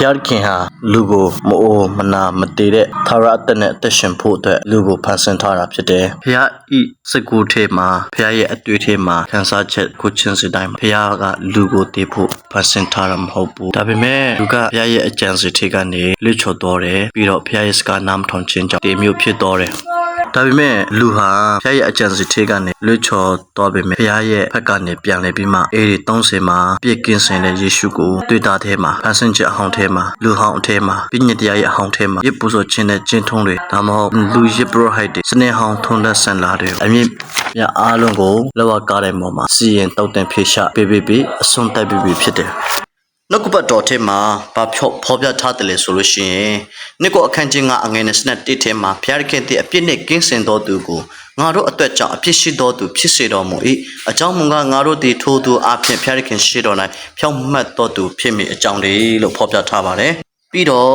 ဖျားခင်ဟာလူကိုမအိုမနာမတေတဲ့သာရအသက်နဲ့အသက်ရှင်ဖို့အတွက်လူကိုဖန်ဆင်းထားတာဖြစ်တယ်။ဖျားဤစကူထဲမှာဖျားရဲ့အတွေ့အထဲမှာခန်းစားချက်ကိုချင်းစတိုင်းဖျားကလူကိုတေဖို့ဖန်ဆင်းထားတာမဟုတ်ဘူး။ဒါပေမဲ့လူကဖျားရဲ့အကြံစီထဲကနေလွတ်ချော်တော်တယ်ပြီးတော့ဖျားရဲ့စကားနားမထောင်ခြင်းကြောင့်တေမျိုးဖြစ်တော်တယ်။ဒါပေမဲ့လူဟာဖျားရဲ့အကြံစီထဲကနေလွတ်ချော်တော်ပေမဲ့ဖျားရဲ့ဘက်ကနေပြန်လဲပြီးမှအဲဒီ30မှာပြည့်ကင်းစင်တဲ့ယေရှုကိုတွေ့တာထဲမှာဖန်ဆင်းချက်အဟောင်းထဲမှာလူဟောင်းအထဲမှာပြည့်ညတ်တရားရဲ့အဟောင်းထဲမှာရစ်ပူဆိုခြင်းတဲ့ကျင့်ထုံးတွေဒါမှမဟုတ်လူရစ်ပရိုဟိုက်တွေစနေဟောင်းထုံးလက်ဆန်လာတွေအမြင့်မြတ်အားလုံးကိုလောက်ကားတဲ့ပေါ်မှာစီရင်တောက်တန်ဖေရှာပေးအစွန်းတိုက်ပေးဖြစ်တယ်နှုတ်ကပတ်တော်ထဲမှာဘာဖော်ပြထားတယ်လဲဆိုလို့ရှိရင်နှစ်ကိုအခန်းချင်းကအငယ်နဲ့စနက်တစ်ထဲမှာဖျားခင်တဲ့အပြစ်နဲ့ကင်းစင်တော်သူကိုငါတို့အတွက်ကြောင့်အပြစ်ရှိတော်သူဖြစ်စေတော်မူ၏အကြောင်းမူကားငါတို့သည်ထိုသူအဖြစ်ဖျားခင်ရှိတော်၌ဖြောင့်မတ်တော်သူဖြစ်မည်အကြောင်းလေးလို့ဖော်ပြထားပါတယ်ပြီးတော့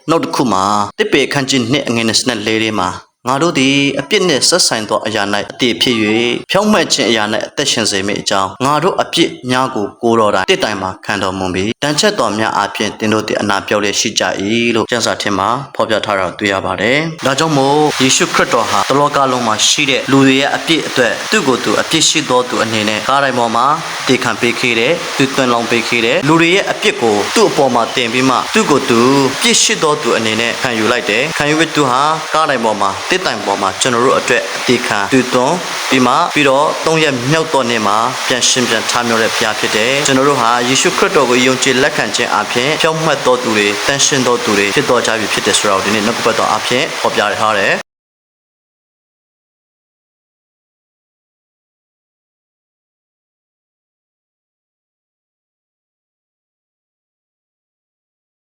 နောက်တစ်ခုမှာတစ်ပေခန်းချင်းနှစ်အငယ်နဲ့စနက်လေးထဲမှာငါတို့သည်အပြစ်နှင့်ဆက်ဆိုင်သောအရာ၌အတည်ဖြစ်၍ဖြောင့်မတ်ခြင်းအရာ၌အသက်ရှင်စေမည်အကြောင်းငါတို့အပြစ်များကိုကိုတော်တိုင်တစ်တိုင်မှာခံတော်မူပြီးတန်ချက်တော်များအပြင်တင်တို့သည်အနာပြောလျက်ရှိကြ၏လို့ကျမ်းစာထဲမှာဖော်ပြထားတာတွေ့ရပါတယ်။ဒါကြောင့်မို့ယေရှုခရစ်တော်ဟာတလောကလုံးမှာရှိတဲ့လူတွေရဲ့အပြစ်အတွက်သူ့ကိုယ်သူအပြစ်ရှိတော်သူအနေနဲ့ကားတိုင်းပေါ်မှာတေခံပေးခဲ့တဲ့သူသွန်လောင်းပေးခဲ့တဲ့လူတွေရဲ့အပြစ်ကိုသူ့အပေါ်မှာတင်ပြီးမှသူ့ကိုယ်သူပြစ်ရှိတော်သူအနေနဲ့ခံယူလိုက်တယ်။ခံယူပြီးသူဟာကားတိုင်းပေါ်မှာတိုင်ပေါ်မှာကျွန်တော်တို့အတွက်အသေးခံတူသွန်းပြီးတော့3ရက်မြောက်တော့နေ့မှာပြန်ရှင်းပြန်ထားမြောက်တဲ့ဘုရားဖြစ်တယ်ကျွန်တော်တို့ဟာယေရှုခရစ်တော်ကိုယုံကြည်လက်ခံခြင်းအပြင်ဖြောင့်မတ်တော်သူတွေတန်ရှင်းတော်သူတွေဖြစ်တော်ကြပြီဖြစ်တယ်ဆိုတော့ဒီနေ့နှုတ်ကပတ်တော်အပြင်ဟောပြထားတယ်